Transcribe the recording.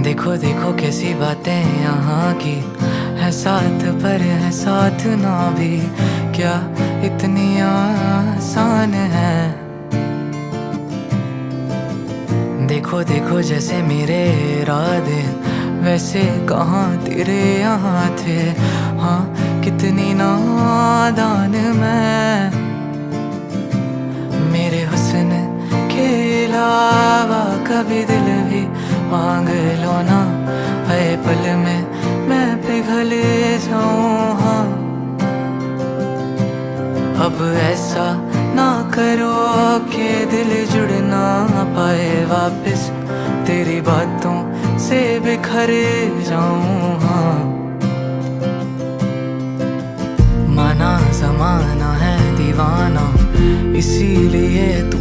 देखो देखो कैसी बातें यहाँ की है, साथ पर है साथ ना भी, क्या इतनी आसान है। देखो देखो जैसे मेरे इरादे वैसे कहाँ तेरे यहाँ थे, हाँ कितनी नादान मैं। मेरे हुस्न के अलावा कभी दिल भी मांग लो ना, हर पल में मैं पिघल जाऊं। हाँ अब ऐसा ना करो कि दिल जुड़ ना पाए वापस, तेरी बातों से बिखर जाऊं। हाँ माना ज़माना है दीवाना, इसीलिए तू